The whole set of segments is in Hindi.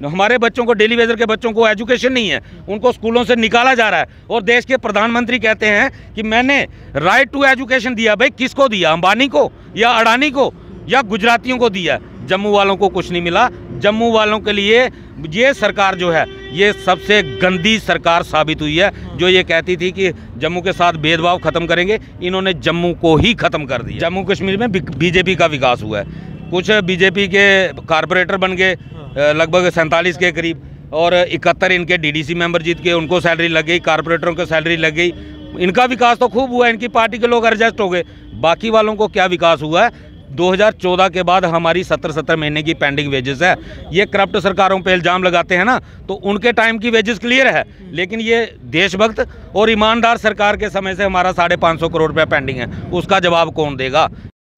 हमारे बच्चों को, डेली वेजर के बच्चों को एजुकेशन नहीं है, उनको स्कूलों से निकाला जा रहा है। और देश के प्रधानमंत्री कहते हैं कि मैंने राइट टू एजुकेशन दिया। भाई किसको दिया? अंबानी को या अडानी को या गुजरातियों को दिया? जम्मू वालों को कुछ नहीं मिला। जम्मू वालों के लिए ये सरकार जो है ये सबसे गंदी सरकार साबित हुई है, जो ये कहती थी कि जम्मू के साथ भेदभाव खत्म करेंगे, इन्होंने जम्मू को ही खत्म कर दिया। जम्मू कश्मीर में बीजेपी का विकास हुआ है, कुछ बीजेपी के कारपोरेटर बन गए लगभग 47 के करीब, और 71 इनके डीडीसी मेंबर जीत के, उनको सैलरी लग गई, कारपोरेटरों को सैलरी लग गई। इनका विकास तो खूब हुआ, इनकी पार्टी के लोग एडजस्ट हो गए। बाकी वालों को क्या विकास हुआ है? 2014 के बाद हमारी 70 महीने की पेंडिंग वेजेस है। ये करप्ट सरकारों पे इल्ज़ाम लगाते हैं ना, तो उनके टाइम की वेजेस क्लियर है, लेकिन ये देशभक्त और ईमानदार सरकार के समय से हमारा 550 करोड़ रुपया पेंडिंग है, उसका जवाब कौन देगा?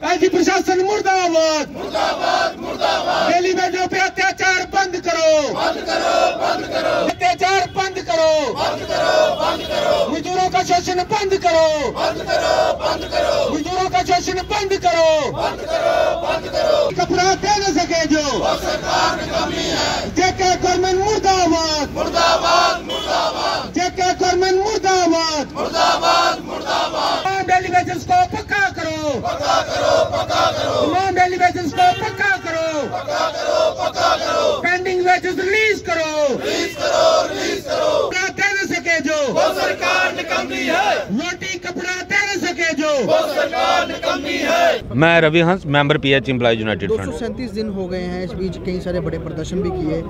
प्रशासन मुर्दाबाद, मुर्दाबाद, मुर्दाबाद। डेली वेजरों पे अत्याचार बंद करो, बंद करो, बंद करो। अत्याचार बंद करो, बंद करो, बंद करो। मजदूरों का शोषण बंद करो, बंद करो, बंद करो। मजदूरों का शोषण बंद करो, बंद करो, बंद करो। कपड़ा दे न सके जो सरकार की कमी है। जेके गवर्नमेंट मुर्दाबाद, मुर्दाबाद, मुर्दाबाद। जेके गवर्नमेंट मुर्दाबाद, मुर्दाबाद, मुर्दाबाद। डेली वेजर्स को पक्का करो, पक्का करो, पक्का करो। तमाम डेली वेजेस को पक्का करो, पक्का करो, पक्का करो। पेंडिंग वेजेस रिलीज करो, रिलीज करो, रिलीज करो। कपड़ा दे न सके जो वो सरकार निकम्मी है। रोटी कपड़ा दे न सके जो वो सरकार निकम्मी है। मैं रवि हंस, member PH employees United front. 237 दिन हो गए हैं, इस बीच कई सारे बड़े प्रदर्शन भी किए,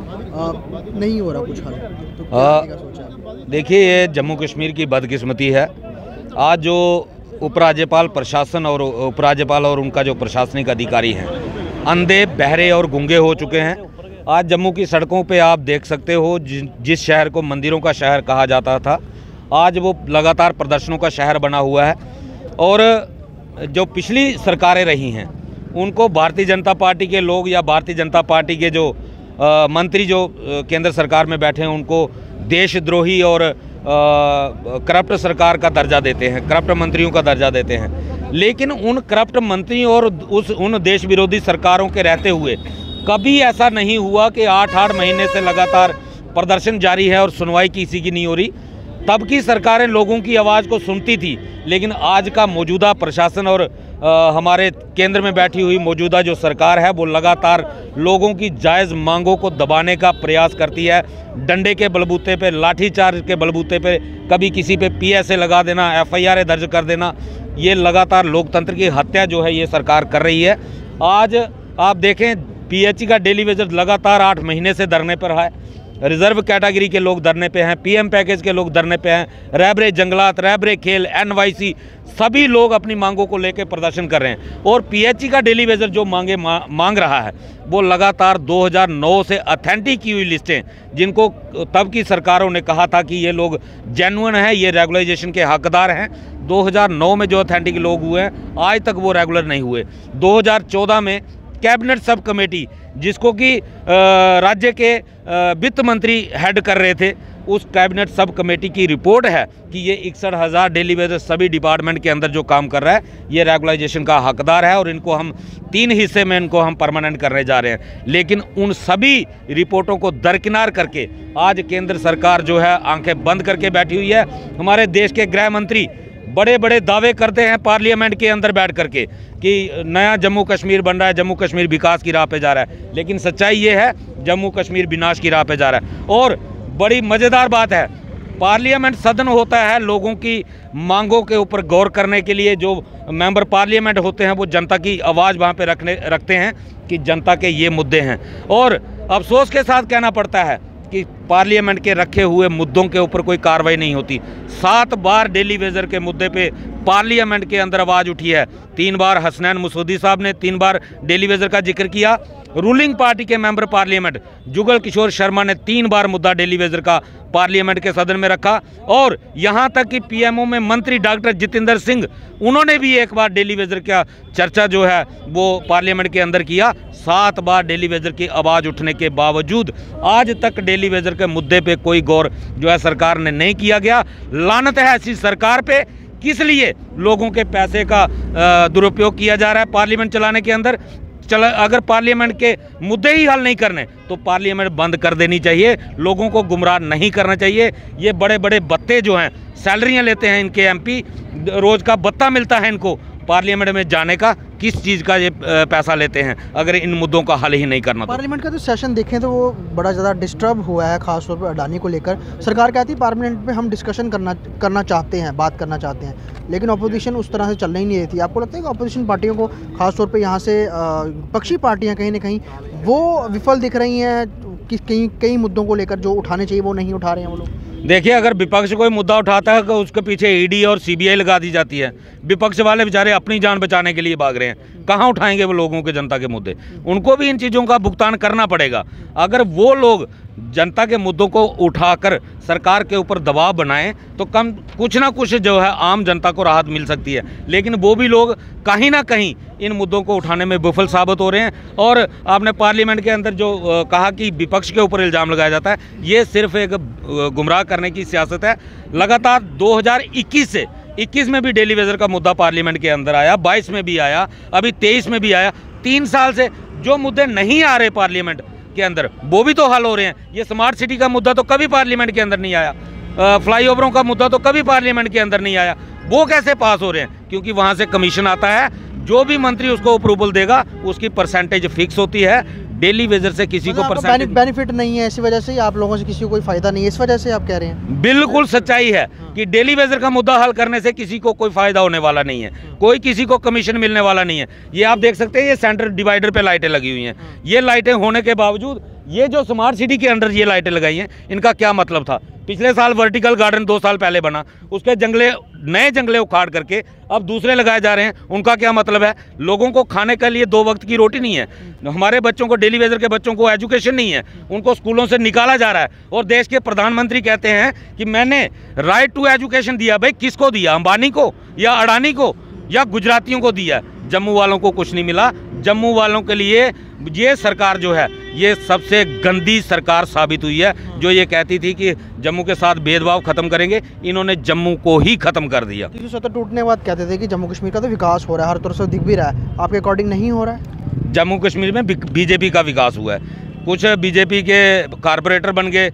नहीं हो रहा कुछ हल, तो क्या सोचा? देखिए, ये जम्मू कश्मीर की बदकिस्मती है। आज जो उपराज्यपाल प्रशासन और उपराज्यपाल और उनका जो प्रशासनिक अधिकारी हैं, अंधे, बहरे और गूंगे हो चुके हैं। आज जम्मू की सड़कों पे आप देख सकते हो, जिस शहर को मंदिरों का शहर कहा जाता था, आज वो लगातार प्रदर्शनों का शहर बना हुआ है। और जो पिछली सरकारें रही हैं, उनको भारतीय जनता पार्टी के लोग या भारतीय जनता पार्टी के जो मंत्री जो केंद्र सरकार में बैठे हैं, उनको देशद्रोही और करप्ट सरकार का दर्जा देते हैं, करप्ट मंत्रियों का दर्जा देते हैं। लेकिन उन करप्ट मंत्रियों और उन देश विरोधी सरकारों के रहते हुए कभी ऐसा नहीं हुआ कि 8-8 महीने से लगातार प्रदर्शन जारी है और सुनवाई किसी की नहीं हो रही। तब की सरकारें लोगों की आवाज़ को सुनती थी, लेकिन आज का मौजूदा प्रशासन और हमारे केंद्र में बैठी हुई मौजूदा जो सरकार है, वो लगातार लोगों की जायज़ मांगों को दबाने का प्रयास करती है। डंडे के बलबूते पे, लाठीचार्ज के बलबूते पे, कभी किसी पे PSA लगा देना, FIR दर्ज कर देना, ये लगातार लोकतंत्र की हत्या जो है ये सरकार कर रही है। आज आप देखें, PH का डेली वेजर लगातार 8 महीने से धरने पर है। रिजर्व कैटेगरी के लोग धरने पे हैं, PM पैकेज के लोग धरने पे हैं, रैबरे जंगलात, रैबरे खेल, NYC, सभी लोग अपनी मांगों को लेकर प्रदर्शन कर रहे हैं। और PH का डेली वेजर जो मांग रहा है, वो लगातार 2009 से अथेंटिक की हुई लिस्टें, जिनको तब की सरकारों ने कहा था कि ये लोग जेन्युइन हैं, ये रेगुलराइजेशन के हकदार हैं, 2009 में जो अथेंटिक लोग हुए हैं, आज तक वो रेगुलर नहीं हुए। 2014 में कैबिनेट सब कमेटी, जिसको कि राज्य के वित्त मंत्री हेड कर रहे थे, उस कैबिनेट सब कमेटी की रिपोर्ट है कि ये 61,000 डेली वेजर सभी डिपार्टमेंट के अंदर जो काम कर रहा है, ये रेगुलाइजेशन का हकदार है, और इनको हम 3 हिस्से में इनको हम परमानेंट करने जा रहे हैं। लेकिन उन सभी रिपोर्टों को दरकिनार करके आज केंद्र सरकार जो है आंखें बंद करके बैठी हुई है। हमारे देश के गृह मंत्री बड़े बड़े दावे करते हैं पार्लियामेंट के अंदर बैठ करके कि नया जम्मू कश्मीर बन रहा है, जम्मू कश्मीर विकास की राह पे जा रहा है, लेकिन सच्चाई ये है जम्मू कश्मीर विनाश की राह पे जा रहा है। और बड़ी मज़ेदार बात है, पार्लियामेंट सदन होता है लोगों की मांगों के ऊपर गौर करने के लिए। जो मेंबर पार्लियामेंट होते हैं वो जनता की आवाज़ वहाँ पे रखते हैं कि जनता के ये मुद्दे हैं। और अफसोस के साथ कहना पड़ता है कि पार्लियामेंट के रखे हुए मुद्दों के ऊपर कोई कार्रवाई नहीं होती। 7 बार डेली वेजर के मुद्दे पे पार्लियामेंट के अंदर आवाज़ उठी है। 3 बार हसनैन मसूदी साहब ने 3 बार डेली वेजर का जिक्र किया। रूलिंग पार्टी के मेंबर पार्लियामेंट जुगल किशोर शर्मा ने 3 बार मुद्दा डेली वेजर का पार्लियामेंट के सदन में रखा। और यहाँ तक कि PMO में मंत्री डॉक्टर जितेंद्र सिंह, उन्होंने भी 1 बार डेली वेजर का चर्चा जो है वो पार्लियामेंट के अंदर किया। 7 बार डेली वेजर की आवाज़ उठने के बावजूद आज तक डेली वेजर के मुद्दे पे कोई गौर जो है सरकार ने नहीं किया गया। लानत है ऐसी सरकार पे, किस लिए लोगों के पैसे का दुरुपयोग किया जा रहा है पार्लियामेंट चलाने के अंदर। अगर पार्लियामेंट के मुद्दे ही हल नहीं करने तो पार्लियामेंट बंद कर देनी चाहिए। लोगों को गुमराह नहीं करना चाहिए। ये बड़े बड़े बत्ते जो हैं, सैलरियां लेते हैं इनके एमपी, रोज का बत्ता मिलता है इनको पार्लियामेंट में जाने का, किस चीज़ का ये पैसा लेते हैं अगर इन मुद्दों का हल ही नहीं करना। पार्लियामेंट का तो सेशन देखें तो वो बड़ा ज़्यादा डिस्टर्ब हुआ है, खासतौर पर अडानी को लेकर। सरकार कहती है पार्लियामेंट में हम डिस्कशन करना चाहते हैं, बात करना चाहते हैं, लेकिन अपोजिशन उस तरह से चल ही नहीं रही थी। आपको लगता है कि अपोजिशन पार्टियों को, खासतौर पर यहाँ से विपक्षी पार्टियाँ कहीं ना कहीं वो विफल दिख रही हैं कि कई मुद्दों को लेकर जो उठाने चाहिए वो नहीं उठा रहे हैं वो लोग? देखिए, अगर विपक्ष कोई मुद्दा उठाता है तो उसके पीछे ईडी और सीबीआई लगा दी जाती है। विपक्ष वाले बेचारे अपनी जान बचाने के लिए भाग रहे हैं, कहाँ उठाएंगे वो लोगों के, जनता के मुद्दे? उनको भी इन चीज़ों का भुगतान करना पड़ेगा। अगर वो लोग जनता के मुद्दों को उठाकर सरकार के ऊपर दबाव बनाएं तो कम कुछ ना कुछ जो है आम जनता को राहत मिल सकती है, लेकिन वो भी लोग कहीं ना कहीं इन मुद्दों को उठाने में विफल साबित हो रहे हैं। और आपने पार्लियामेंट के अंदर जो कहा कि विपक्ष के ऊपर इल्ज़ाम लगाया जाता है, ये सिर्फ एक गुमराह करने की सियासत है। लगातार 2021 से 21 में भी डेली वेजर का मुद्दा पार्लियामेंट के अंदर आया, 22 में भी आया, अभी 23 में भी आया। 3 साल से जो मुद्दे नहीं आ रहे पार्लियामेंट के अंदर वो भी तो हल हो रहे हैं। ये स्मार्ट सिटी का मुद्दा तो कभी पार्लियामेंट के अंदर नहीं आया, फ्लाईओवरों का मुद्दा तो कभी पार्लियामेंट के अंदर नहीं आया। वो कैसे पास हो रहे हैं? क्योंकि वहाँ से कमीशन आता है, जो भी मंत्री उसको अप्रूवल देगा उसकी परसेंटेज फिक्स होती है। डेली वेजर से किसी को परसेंटेज बेनिफिट नहीं है, इसी वजह से आप लोगों से किसी को कोई फायदा नहीं है, इस वजह से आप कह रहे हैं? बिल्कुल सच्चाई है कि डेली वेजर का मुद्दा हल करने से किसी को कोई फायदा होने वाला नहीं है, कोई किसी को कमीशन मिलने वाला नहीं है। ये आप देख सकते हैं, ये सेंटर डिवाइडर पे लाइटें लगी हुई हैं। ये लाइटें होने के बावजूद ये जो स्मार्ट सिटी के अंदर ये लाइटें लगाई हैं, इनका क्या मतलब था? पिछले साल वर्टिकल गार्डन 2 साल पहले बना, उसके नए जंगले उखाड़ करके अब दूसरे लगाए जा रहे हैं। उनका क्या मतलब है? लोगों को खाने के लिए 2 वक्त की रोटी नहीं है, हमारे बच्चों को, डेली वेजर के बच्चों को एजुकेशन नहीं है, उनको स्कूलों से निकाला जा रहा है। और देश के प्रधानमंत्री कहते हैं कि मैंने राइट टू एजुकेशन दिया। भाई किसको दिया? अंबानी को या अडानी को या गुजरातियों को दिया? जम्मू वालों को कुछ नहीं मिला। जम्मू वालों के लिए ये सरकार जो है ये सबसे गंदी सरकार साबित हुई है, जो ये कहती थी कि जम्मू के साथ भेदभाव खत्म करेंगे, इन्होंने जम्मू को ही खत्म कर दिया। 370 टूटने के बाद कहते थे कि जम्मू कश्मीर का तो विकास हो रहा है, हर तरफ से दिख भी रहा है, आपके अकॉर्डिंग नहीं हो रहा है? जम्मू कश्मीर में बीजेपी का विकास हुआ है। कुछ बीजेपी के कारपोरेटर बन गए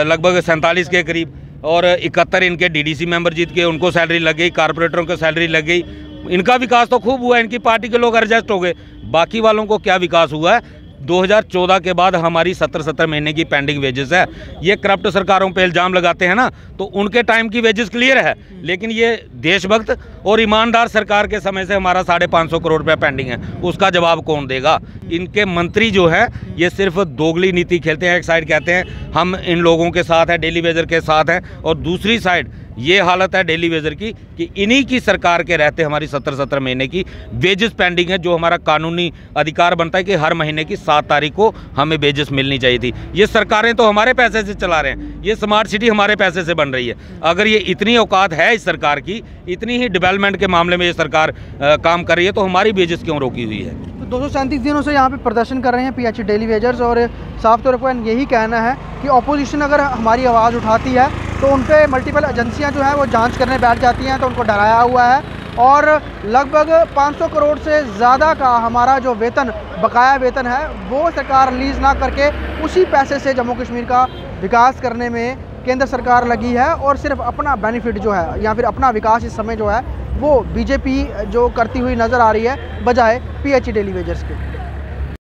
लगभग 47 के करीब, और 71 इनके डीडीसी मेंबर जीत के, उनको सैलरी लग गई, कारपोरेटरों को सैलरी लग गई। इनका विकास तो खूब हुआ, इनकी पार्टी के लोग एडजस्ट हो गए। बाकी वालों को क्या विकास हुआ है? 2014 के बाद हमारी 70 महीने की पेंडिंग वेजेस है। ये करप्ट सरकारों पे इल्ज़ाम लगाते हैं ना, तो उनके टाइम की वेजेस क्लियर है, लेकिन ये देशभक्त और ईमानदार सरकार के समय से हमारा 550 करोड़ रुपया पेंडिंग है, उसका जवाब कौन देगा? इनके मंत्री जो है ये सिर्फ दोगली नीति खेलते हैं। एक साइड कहते हैं हम इन लोगों के साथ हैं, डेली वेजर के साथ हैं, और दूसरी साइड ये हालत है डेली वेजर की कि इन्हीं की सरकार के रहते हमारी 70 महीने की वेजेस पेंडिंग है, जो हमारा कानूनी अधिकार बनता है कि हर महीने की 7 तारीख को हमें वेजेस मिलनी चाहिए थी। ये सरकारें तो हमारे पैसे से चला रहे हैं, ये स्मार्ट सिटी हमारे पैसे से बन रही है। अगर ये इतनी औकात है इस सरकार की, इतनी ही डेवलपमेंट के मामले में ये सरकार काम कर रही है, तो हमारी वेजेस क्यों रोकी हुई है? तो 237 दिनों से यहाँ पे प्रदर्शन कर रहे हैं पीएचई डेली वेजर्स, और साफ तौर पर यही कहना है कि ऑपोजिशन अगर हमारी आवाज़ उठाती है तो उन पर मल्टीपल एजेंसियाँ जो है वो जांच करने बैठ जाती हैं, तो उनको डराया हुआ है। और लगभग 500 करोड़ से ज़्यादा का हमारा जो वेतन, बकाया वेतन है, वो सरकार रिलीज़ ना करके उसी पैसे से जम्मू कश्मीर का विकास करने में केंद्र सरकार लगी है, और सिर्फ अपना बेनिफिट जो है या फिर अपना विकास इस समय जो है वो बीजेपी जो करती हुई नज़र आ रही है, बजाय पीएचई डेली वेजर्स के।